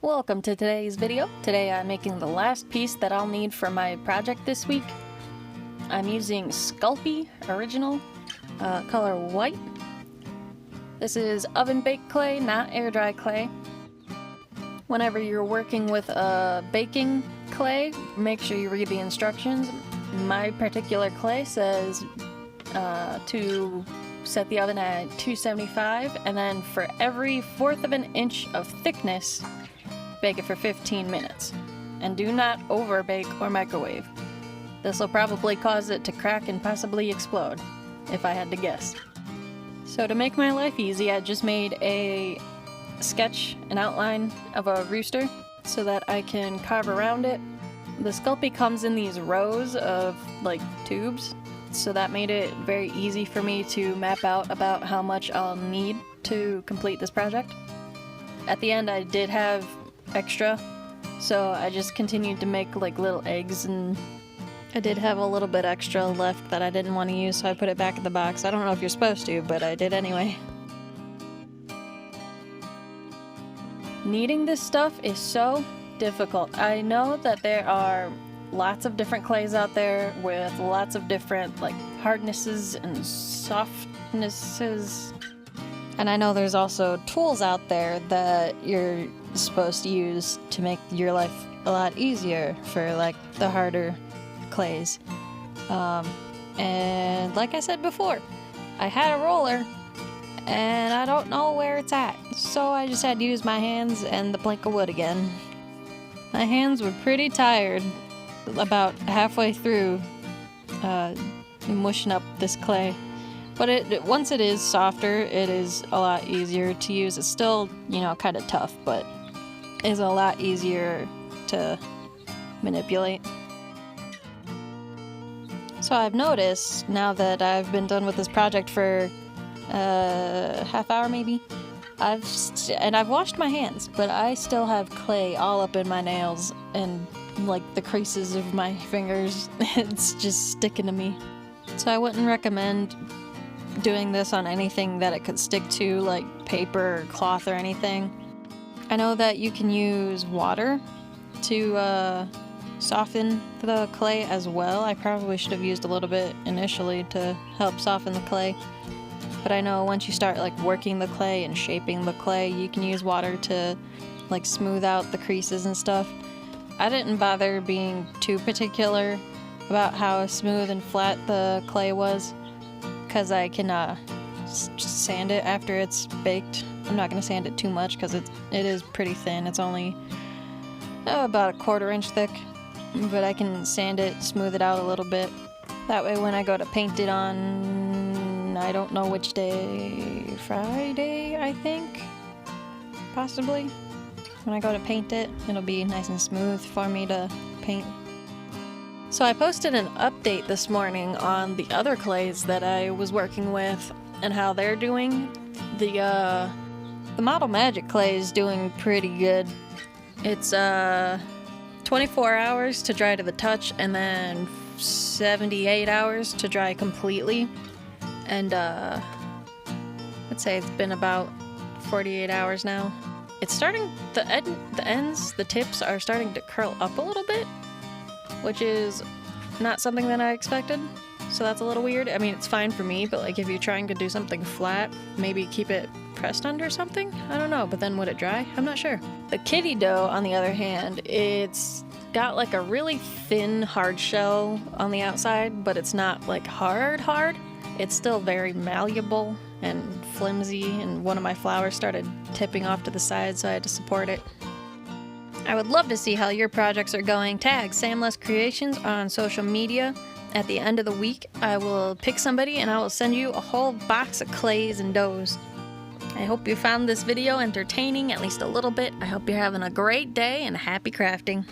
Welcome to today's video. Today I'm making the last piece that I'll need for my project this week. I'm using Sculpey original, color white. This is oven baked clay, not air dry clay. Whenever you're working with baking clay, make sure you read the instructions. My particular clay says to set the oven at 275, and then for every 1/4 of an inch of thickness, bake it for 15 minutes. And do not over bake or microwave. This will probably cause it to crack and possibly explode, if I had to guess. So to make my life easy, I just made a sketch, an outline of a rooster so that I can carve around it. The Sculpey comes in these rows of like tubes, so that made it very easy for me to map out about how much I'll need to complete this project. At the end I did have extra, so I just continued to make like little eggs, and I did have a little bit extra left that I didn't want to use, so I put it back in the box. I don't know if you're supposed to, but I did anyway. Kneading this stuff is so difficult. I know that there are lots of different clays out there with lots of different like hardnesses and softnesses. And I know there's also tools out there that you're supposed to use to make your life a lot easier for like the harder clays. And like I said before, I had a roller and I don't know where it's at. So I just had to use my hands and the plank of wood again. My hands were pretty tired about halfway through mushing up this clay. But once it is softer, it is a lot easier to use. It's still, you know, kind of tough, but is a lot easier to manipulate. So I've noticed, now that I've been done with this project for half hour maybe, I've washed my hands, but I still have clay all up in my nails and like the creases of my fingers. It's just sticking to me. So I wouldn't recommend doing this on anything that it could stick to, like paper or cloth or anything. I know that you can use water to soften the clay as well. I probably should have used a little bit initially to help soften the clay. But I know once you start like working the clay and shaping the clay, you can use water to like smooth out the creases and stuff. I didn't bother being too particular about how smooth and flat the clay was, because I can just sand it after it's baked. I'm not going to sand it too much because it is pretty thin. It's only about a 1/4 inch thick, but I can sand it, smooth it out a little bit. That way when I go to paint it on, I don't know which day, Friday I think, possibly. When I go to paint it, it'll be nice and smooth for me to paint. So I posted an update this morning on the other clays that I was working with and how they're doing. The Model Magic clay is doing pretty good. It's 24 hours to dry to the touch and then 78 hours to dry completely. And I'd say it's been about 48 hours now. It's starting, the ends, the tips are starting to curl up a little bit, which is not something that I expected, so that's a little weird. I mean, it's fine for me, but like if you're trying to do something flat, maybe keep it pressed under something? I don't know, but then would it dry? I'm not sure. The kitty dough, on the other hand, it's got like a really thin hard shell on the outside, but it's not like hard. It's still very malleable and flimsy, and one of my flowers started tipping off to the side, so I had to support it. I would love to see how your projects are going. Tag samlescreations on social media. At the end of the week, I will pick somebody and I will send you a whole box of clays and doughs. I hope you found this video entertaining, at least a little bit. I hope you're having a great day and happy crafting.